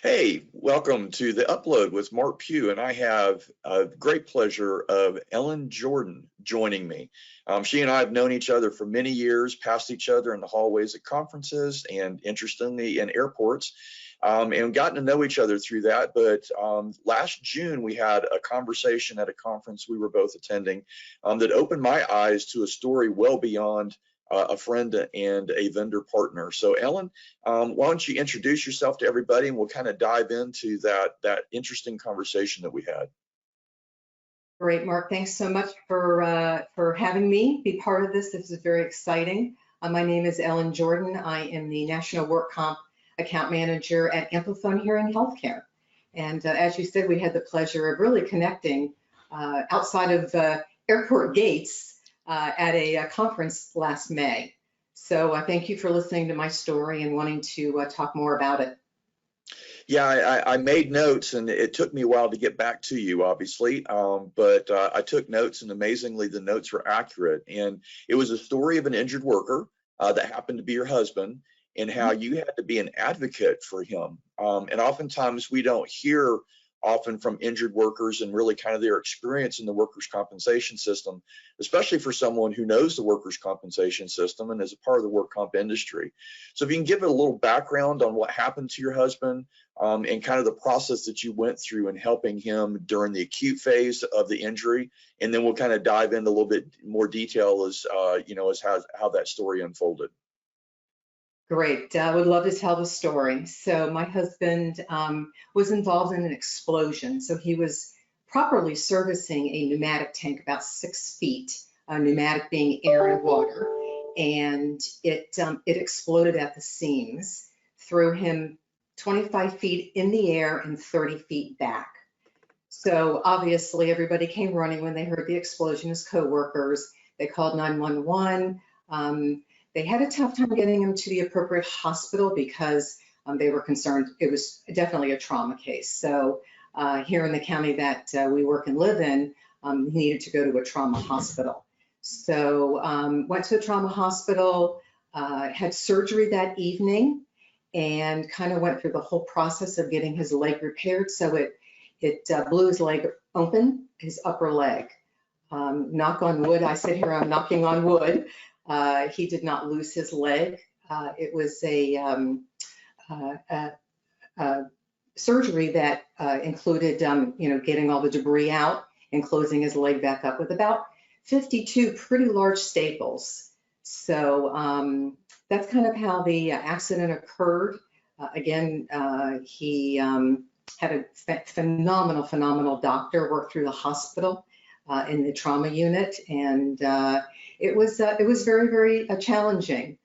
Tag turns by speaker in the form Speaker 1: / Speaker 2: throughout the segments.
Speaker 1: Hey, welcome to the upload with Mark Pew, and I have a great pleasure of Ellen Jordan joining me. She and I have known each other for many years, passed each other in the hallways at conferences and interestingly in airports, and gotten to know each other through that. But last June, we had a conversation at a conference we were both attending that opened my eyes to a story well beyond a friend and a vendor partner. So Ellen, why don't you introduce yourself to everybody and we'll kind of dive into that interesting conversation that we had.
Speaker 2: Great, Mark. Thanks so much for having me be part of this. This is very exciting. My name is Ellen Jordan. I am the National Work Comp Account Manager at Amplifone Hearing Healthcare. And as you said, we had the pleasure of really connecting outside of airport gates at a conference last May. So thank you for listening to my story and wanting to talk more about it.
Speaker 1: Yeah, I made notes, and it took me a while to get back to you, obviously, but I took notes, and amazingly, the notes were accurate. And it was a story of an injured worker that happened to be your husband, and how you had to be an advocate for him. And oftentimes we don't hear often from injured workers and really kind of their experience in the workers' compensation system, especially for someone who knows the workers' compensation system and is a part of the work comp industry. So if you can give it a little background on what happened to your husband and kind of the process that you went through in helping him during the acute phase of the injury, and then we'll kind of dive into a little bit more detail as as how that story unfolded.
Speaker 2: Great. I would love to tell the story. So my husband was involved in an explosion. So he was properly servicing a pneumatic tank about 6 feet, pneumatic being air and water, and it exploded at the seams, threw him 25 feet in the air and 30 feet back. So obviously everybody came running when they heard the explosion as coworkers. They called 911. They had a tough time getting him to the appropriate hospital because they were concerned it was definitely a trauma case. So here in the county that we work and live in, he needed to go to a trauma hospital. So went to a trauma hospital, had surgery that evening, and kind of went through the whole process of getting his leg repaired. So it blew his leg open, his upper leg. Knock on wood, I sit here, I'm knocking on wood. He did not lose his leg. It was a surgery that included, getting all the debris out and closing his leg back up with about 52 pretty large staples. So that's kind of how the accident occurred. Again, he had a phenomenal doctor, worked through the hospital in the trauma unit, and it was very challenging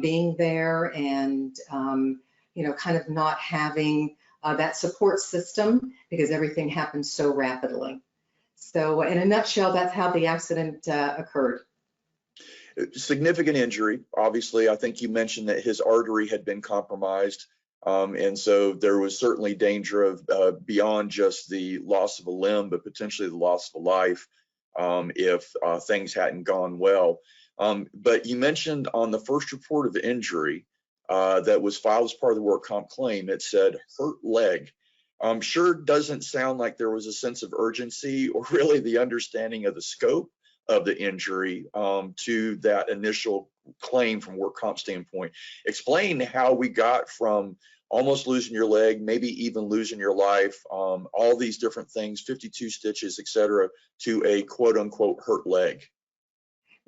Speaker 2: being there and kind of not having that support system because everything happened so rapidly. So in a nutshell, that's how the accident occurred.
Speaker 1: Significant injury, obviously. I think you mentioned that his artery had been compromised, and so there was certainly danger of beyond just the loss of a limb, but potentially the loss of a life if things hadn't gone well. But you mentioned on the first report of injury that was filed as part of the work comp claim, it said hurt leg. Sure doesn't sound like there was a sense of urgency or really the understanding of the scope of the injury to that initial claim from work comp standpoint. Explain how we got from almost losing your leg, maybe even losing your life, all these different things, 52 stitches, et cetera, to a quote unquote hurt leg.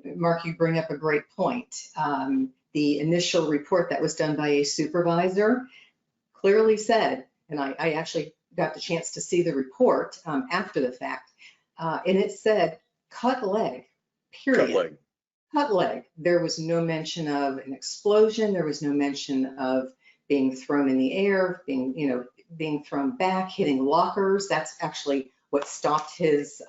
Speaker 2: Mark, you bring up a great point. The initial report that was done by a supervisor clearly said, and I actually got the chance to see the report after the fact, and it said cut leg, period.
Speaker 1: Cut leg.
Speaker 2: Cut leg. There was no mention of an explosion. There was no mention of being thrown in the air, being thrown back, hitting lockers. That's actually what stopped his,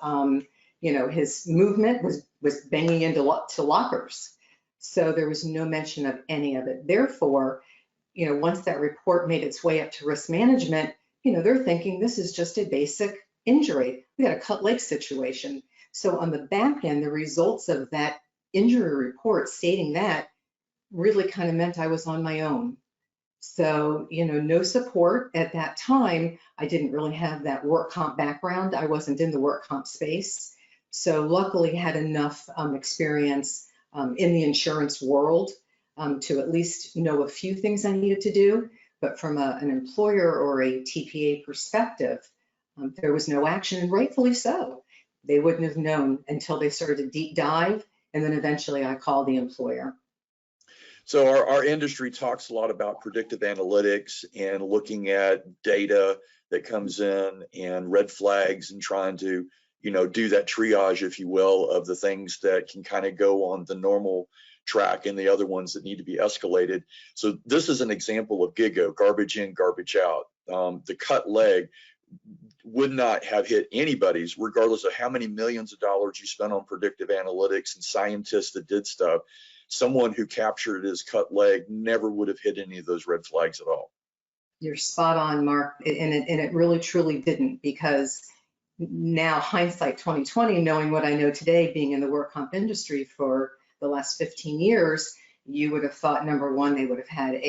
Speaker 2: his movement was banging into lockers. So there was no mention of any of it. Therefore, once that report made its way up to risk management, they're thinking this is just a basic injury. We got a cut leg situation. So on the back end, the results of that injury report stating that really kind of meant I was on my own. So, no support at that time. I didn't really have that work comp background. I wasn't in the work comp space. So luckily had enough experience in the insurance world to at least know a few things I needed to do. But from an employer or a TPA perspective, there was no action, and rightfully so. They wouldn't have known until they started to deep dive, and then eventually I called the employer.
Speaker 1: So our industry talks a lot about predictive analytics and looking at data that comes in and red flags and trying to, do that triage, if you will, of the things that can kind of go on the normal track and the other ones that need to be escalated. So this is an example of GIGO, garbage in, garbage out. The cut leg would not have hit anybody's, regardless of how many millions of dollars you spent on predictive analytics and scientists that did stuff. Someone who captured his cut leg never would have hit any of those red flags at all.
Speaker 2: You're spot on, Mark, and it really truly didn't, because now hindsight 2020, knowing what I know today, being in the work comp industry for the last 15 years, you would have thought, number one, they would have had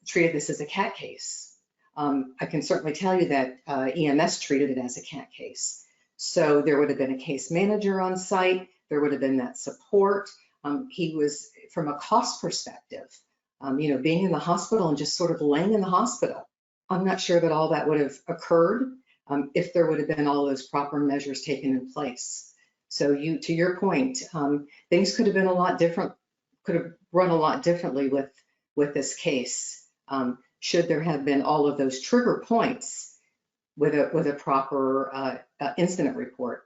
Speaker 2: treated this as a CAT case. I can certainly tell you that EMS treated it as a CAT case. So there would have been a case manager on site, there would have been that support. He was, from a cost perspective, being in the hospital and just sort of laying in the hospital, I'm not sure that all that would have occurred if there would have been all those proper measures taken in place. So to your point, things could have been a lot different, could have run a lot differently with this case, should there have been all of those trigger points with a proper incident report.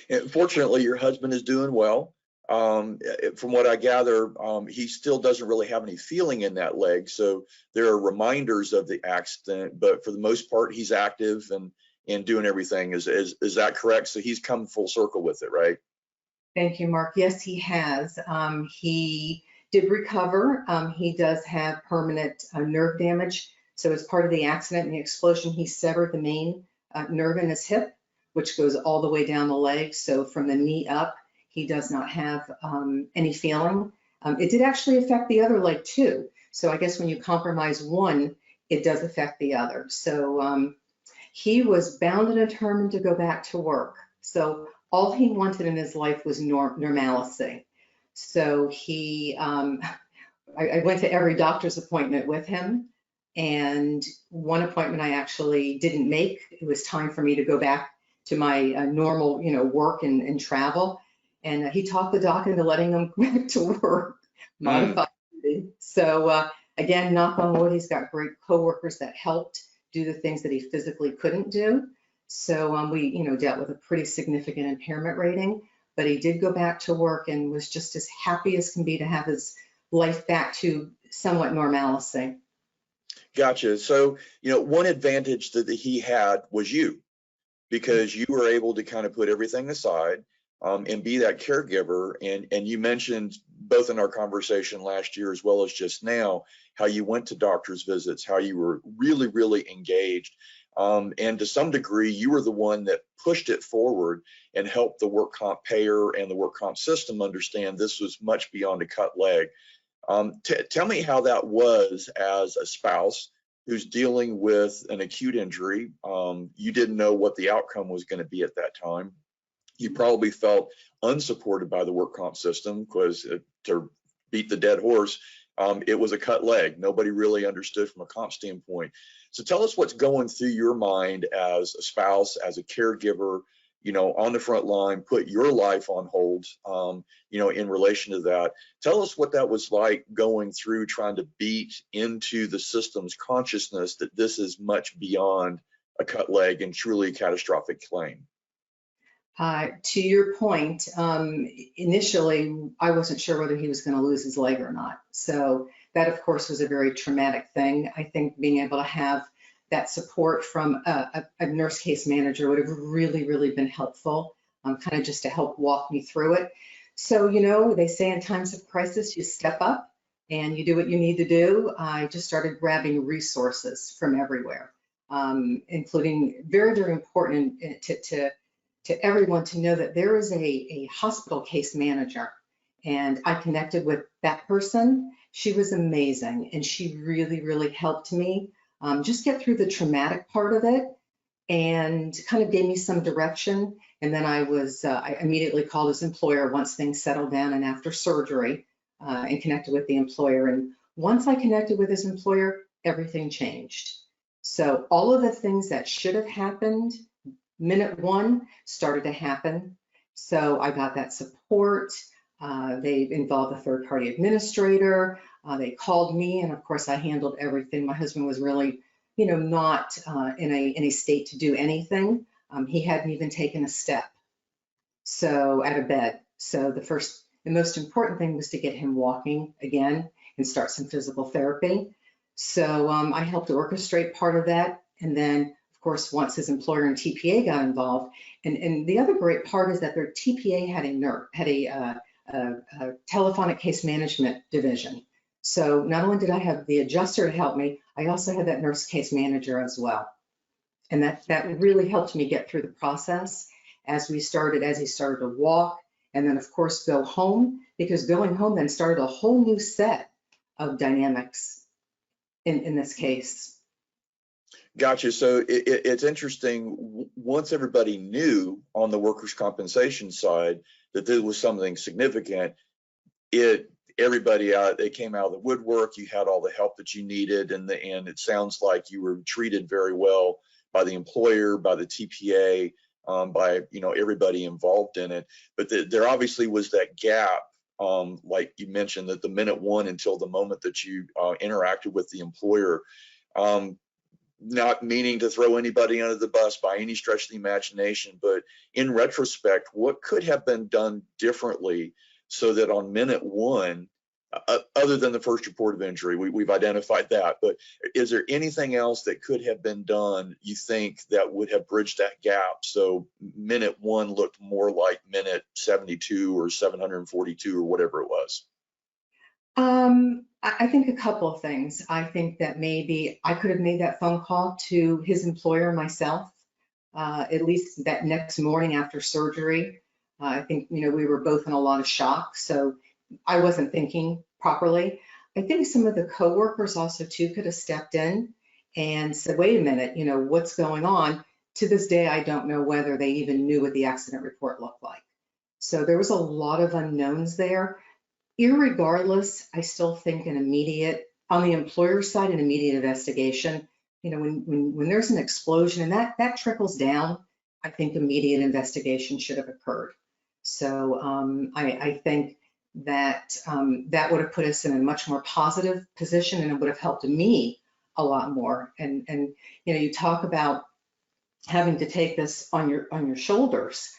Speaker 1: And fortunately, your husband is doing well. From what I gather, he still doesn't really have any feeling in that leg. So there are reminders of the accident, but for the most part, he's active and doing everything. Is that correct? So he's come full circle with it, right?
Speaker 2: Thank you, Mark. Yes, he has. He did recover. He does have permanent nerve damage. So as part of the accident and the explosion, he severed the main nerve in his hip, which goes all the way down the leg. So from the knee up, he does not have any feeling. It did actually affect the other leg too. So I guess when you compromise one, it does affect the other. So he was bound and determined to go back to work. So all he wanted in his life was normalcy. So I went to every doctor's appointment with him, and one appointment I actually didn't make. It was time for me to go back to my normal, work and travel. And he talked the doc into letting him back to work, modified. So again, knock on wood, he's got great coworkers that helped do the things that he physically couldn't do. So we, dealt with a pretty significant impairment rating, but he did go back to work and was just as happy as can be to have his life back to somewhat normalcy.
Speaker 1: Gotcha. So, one advantage that he had was you, because you were able to kind of put everything aside and be that caregiver. And you mentioned both in our conversation last year as well as just now, how you went to doctor's visits, how you were really, really engaged. And to some degree, you were the one that pushed it forward and helped the work comp payer and the work comp system understand this was much beyond a cut leg. Tell me how that was as a spouse who's dealing with an acute injury. You didn't know what the outcome was going to be at that time. You probably felt unsupported by the work comp system because, to beat the dead horse, it was a cut leg. Nobody really understood from a comp standpoint. So tell us what's going through your mind as a spouse, as a caregiver, on the front line, put your life on hold, in relation to that. Tell us what that was like going through trying to beat into the system's consciousness that this is much beyond a cut leg and truly a catastrophic claim.
Speaker 2: To your point, initially, I wasn't sure whether he was going to lose his leg or not. So that, of course, was a very traumatic thing. I think being able to have that support from a nurse case manager would have really, really been helpful, kind of just to help walk me through it. So, they say in times of crisis, you step up and you do what you need to do. I just started grabbing resources from everywhere, including very, very important to everyone to know that there is a hospital case manager. And I connected with that person. She was amazing, and she really, really helped me just get through the traumatic part of it, and kind of gave me some direction. And then I immediately called his employer once things settled down and after surgery, and connected with the employer. And once I connected with his employer, everything changed. So all of the things that should have happened minute one started to happen. So I got that support. They involved a third-party administrator. They called me, and of course I handled everything. My husband was really, not in a state to do anything. He hadn't even taken a step, so out of bed. So the most important thing was to get him walking again and start some physical therapy. So I helped orchestrate part of that, and then of course once his employer and TPA got involved, and the other great part is that their TPA had a telephonic case management division. So not only did I have the adjuster to help me, I also had that nurse case manager as well. And that really helped me get through the process as he started to walk, and then of course go home, because going home then started a whole new set of dynamics in this case.
Speaker 1: Gotcha. So it's interesting. Once everybody knew on the workers' compensation side that there was something significant, everybody they came out of the woodwork. You had all the help that you needed, and it sounds like you were treated very well by the employer, by the TPA, by everybody involved in it. But there obviously was that gap, like you mentioned, that the minute one until the moment that you interacted with the employer. Not meaning to throw anybody under the bus by any stretch of the imagination, but in retrospect, what could have been done differently so that on minute one, other than the first report of injury, we've identified that, but is there anything else that could have been done, you think, that would have bridged that gap so minute one looked more like minute 72 or 742 or whatever it was?
Speaker 2: I think a couple of things. I think that maybe I could have made that phone call to his employer myself, at least that next morning after surgery. I think, we were both in a lot of shock, so I wasn't thinking properly. I think some of the coworkers also too could have stepped in and said, wait a minute, what's going on? To this day, I don't know whether they even knew what the accident report looked like. So there was a lot of unknowns there. Irregardless, I still think on the employer side, an immediate investigation. When there's an explosion and that trickles down, I think immediate investigation should have occurred. So I think that that would have put us in a much more positive position, and it would have helped me a lot more. And you talk about having to take this on your shoulders,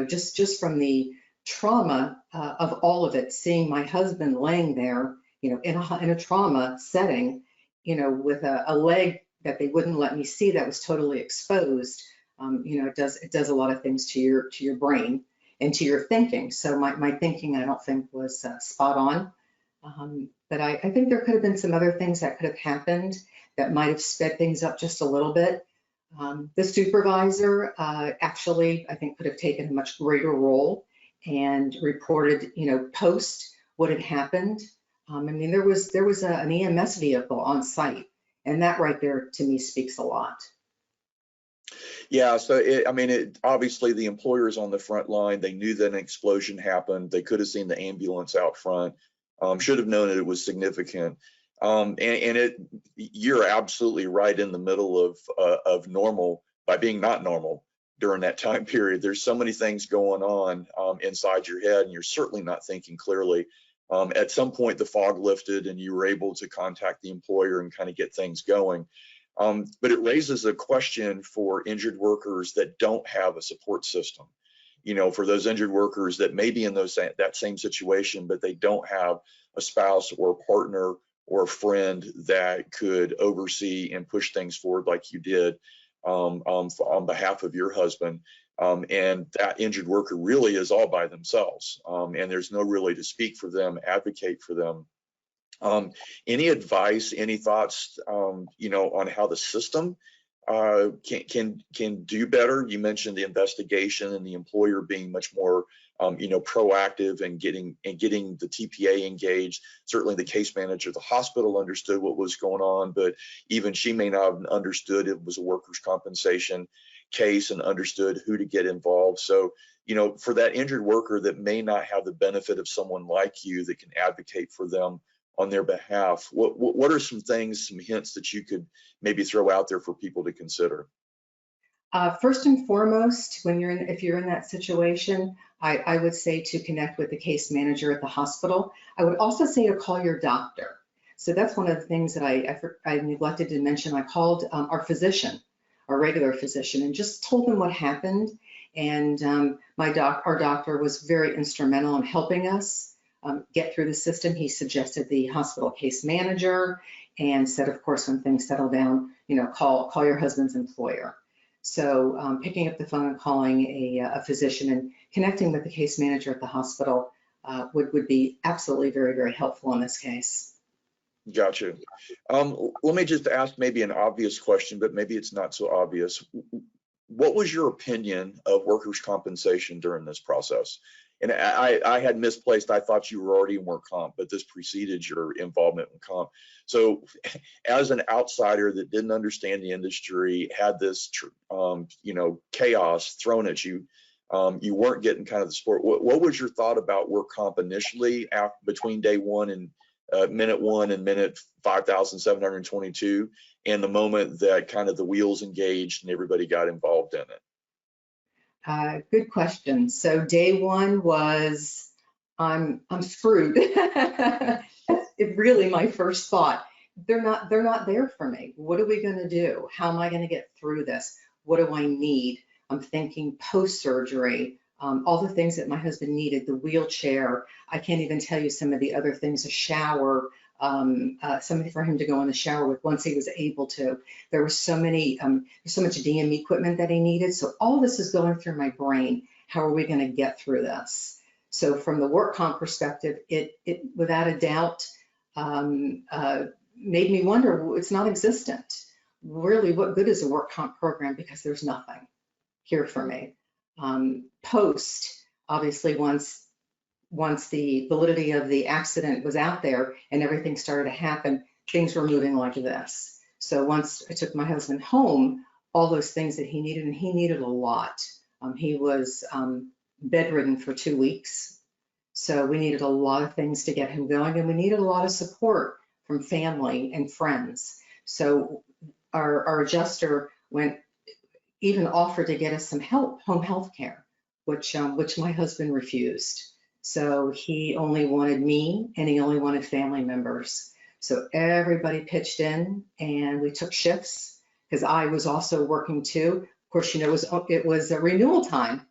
Speaker 2: just from the trauma of all of it, seeing my husband laying there, in a trauma setting, with a leg that they wouldn't let me see that was totally exposed. It does a lot of things to your brain and to your thinking. So my thinking, I don't think, was spot on. But I think there could have been some other things that could have happened that might have sped things up just a little bit. The supervisor actually, I think, could have taken a much greater role and reported, post what had happened. There was an EMS vehicle on site, and that right there to me speaks a lot.
Speaker 1: Yeah, so obviously the employer's on the front line. They knew that an explosion happened. They could have seen the ambulance out front. Should have known that it was significant. You're absolutely right in the middle of normal by being not normal during that time period. There's so many things going on inside your head, and you're certainly not thinking clearly. At some point, the fog lifted, and you were able to contact the employer and kind of get things going. But it raises a question for injured workers that don't have a support system. For those injured workers that may be in that same situation, but they don't have a spouse or a partner or a friend that could oversee and push things forward like you did on behalf of your husband. And that injured worker really is all by themselves, and there's no really to speak for them, advocate for them. Any advice, any thoughts, on how the system can do better? You mentioned the investigation and the employer being much more proactive and getting the TPA engaged. Certainly the case manager of the hospital understood what was going on, but even she may not have understood it was a workers' compensation case and understood who to get involved. So, for that injured worker that may not have the benefit of someone like you that can advocate for them on their behalf, what are some things, some hints that you could maybe throw out there for people to consider?
Speaker 2: First and foremost, if you're in that situation, I would say to connect with the case manager at the hospital. I would also say to call your doctor. So that's one of the things that I neglected to mention. I called our physician, our regular physician, and just told them what happened. And our doctor was very instrumental in helping us get through the system. He suggested the hospital case manager and said, of course, when things settle down, call your husband's employer. So picking up the phone and calling a physician and connecting with the case manager at the hospital would be absolutely very, very helpful in this case.
Speaker 1: Gotcha. Let me just ask maybe an obvious question, but maybe it's not so obvious. What was your opinion of workers' compensation during this process? And I had misplaced, I thought you were already in work comp, but this preceded your involvement in comp. So as an outsider that didn't understand the industry, had this, chaos thrown at you, you weren't getting kind of the support. What was your thought about work comp initially between day one and minute 1 and minute 5,722 and the moment that kind of the wheels engaged and everybody got involved in it?
Speaker 2: Good question. So day one was, I'm screwed. That's really my first thought. They're not there for me. What are we going to do? How am I going to get through this? What do I need? I'm thinking post-surgery, all the things that my husband needed, the wheelchair. I can't even tell you some of the other things, a shower, something for him to go in the shower with once he was able to. There was so much DME equipment that he needed. So all this is going through my brain. How are we going to get through this? So from the work comp perspective, it without a doubt made me wonder, it's not existent. Really, what good is a work comp program? Because there's nothing here for me. Post, obviously, once the validity of the accident was out there and everything started to happen, things were moving like this. So once I took my husband home, all those things that he needed, and he needed a lot. He was bedridden for 2 weeks. So we needed a lot of things to get him going, and we needed a lot of support from family and friends. So our adjuster even offered to get us some help, home health care, which my husband refused. So he only wanted me and he only wanted family members. So everybody pitched in and we took shifts because I was also working too. Of course, it was a renewal time.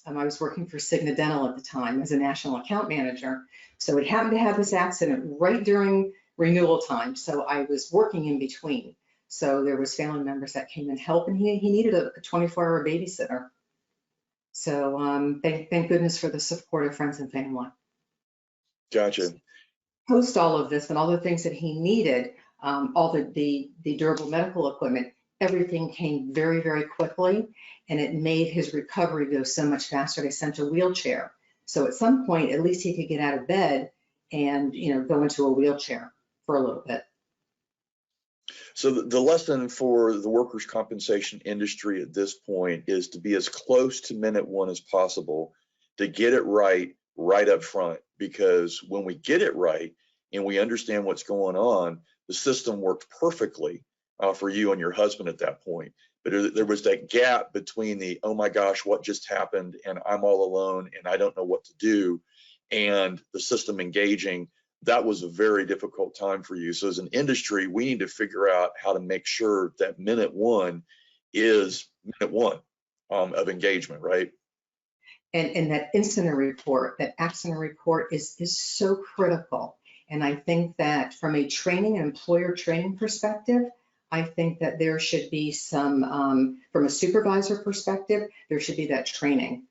Speaker 2: I was working for Cigna Dental at the time as a national account manager. So we happened to have this accident right during renewal time. So I was working in between. So there was family members that came and helped, and he needed a 24-hour babysitter. So thank goodness for the support of friends and family.
Speaker 1: Gotcha.
Speaker 2: Post all of this and all the things that he needed, all the durable medical equipment, everything came very, very quickly, and it made his recovery go so much faster. They sent a wheelchair. So at some point, at least he could get out of bed and go into a wheelchair for a little bit.
Speaker 1: So the lesson for the workers' compensation industry at this point is to be as close to minute 1 as possible, to get it right up front, because when we get it right and we understand what's going on, the system worked perfectly for you and your husband at that point. But there was that gap between the, oh my gosh, what just happened, and I'm all alone and I don't know what to do, and the system engaging. That was a very difficult time for you. So as an industry, we need to figure out how to make sure that minute 1 is minute 1 of engagement, right?
Speaker 2: And that incident report, that accident report is so critical. And I think that from a training and employer training perspective, I think that there should be some, from a supervisor perspective, there should be that training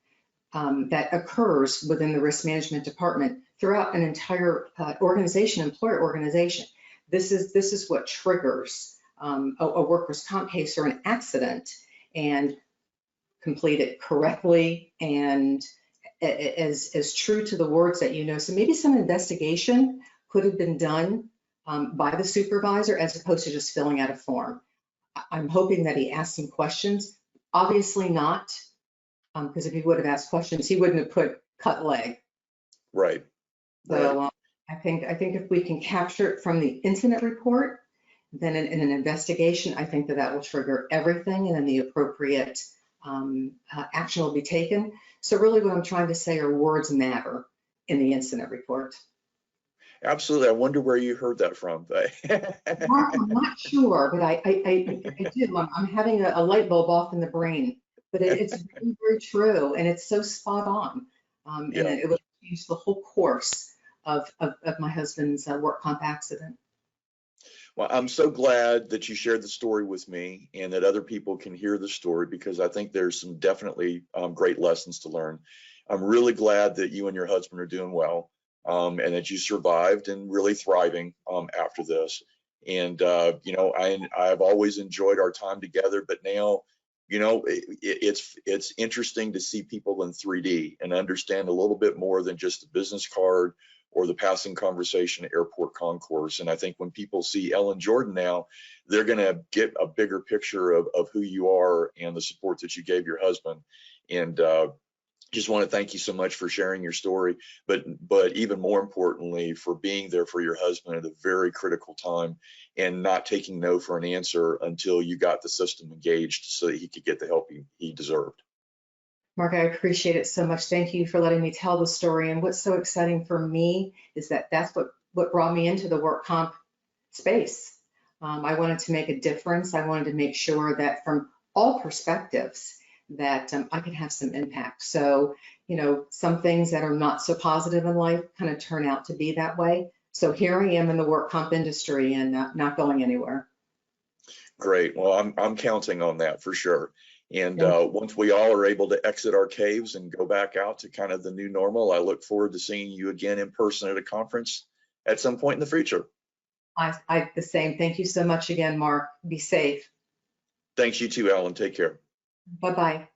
Speaker 2: that occurs within the risk management department throughout an entire organization, employer organization. This is what triggers a workers' comp case or an accident, and complete it correctly and as true to the words that you know. So maybe some investigation could have been done by the supervisor as opposed to just filling out a form. I'm hoping that he asked some questions. Obviously not, because if he would have asked questions, he wouldn't have put cut leg.
Speaker 1: Right.
Speaker 2: So I think if we can capture it from the incident report, then in an investigation, I think that will trigger everything, and then the appropriate action will be taken. So really what I'm trying to say are words matter in the incident report.
Speaker 1: Absolutely. I wonder where you heard that from.
Speaker 2: Mark, I'm not sure, but I do. I'm having a light bulb off in the brain, but it's very, very true, and it's so spot on. And it would change the whole course of my husband's work comp accident.
Speaker 1: Well, I'm so glad that you shared the story with me and that other people can hear the story, because I think there's some definitely great lessons to learn. I'm really glad that you and your husband are doing well, and that you survived and really thriving after this. And, you know, I've always enjoyed our time together, but now, you know, it's interesting to see people in 3D and understand a little bit more than just the business card or the passing conversation at airport concourse. And I think when people see Ellen Jordan now, they're going to get a bigger picture of who you are and the support that you gave your husband. And just want to thank you so much for sharing your story, but even more importantly, for being there for your husband at a very critical time and not taking no for an answer until you got the system engaged so that he could get the help he deserved.
Speaker 2: Mark, I appreciate it so much. Thank you for letting me tell the story. And what's so exciting for me is that that's what brought me into the work comp space. I wanted to make a difference. I wanted to make sure that from all perspectives that I could have some impact. So, you know, some things that are not so positive in life kind of turn out to be that way. So here I am in the work comp industry and not going anywhere.
Speaker 1: Great. Well, I'm counting on that for sure. And once we all are able to exit our caves and go back out to kind of the new normal, I look forward to seeing you again in person at a conference at some point in the future.
Speaker 2: I the same. Thank you so much again, Mark. Be safe.
Speaker 1: Thanks, you too, Alan. Take care.
Speaker 2: Bye-bye.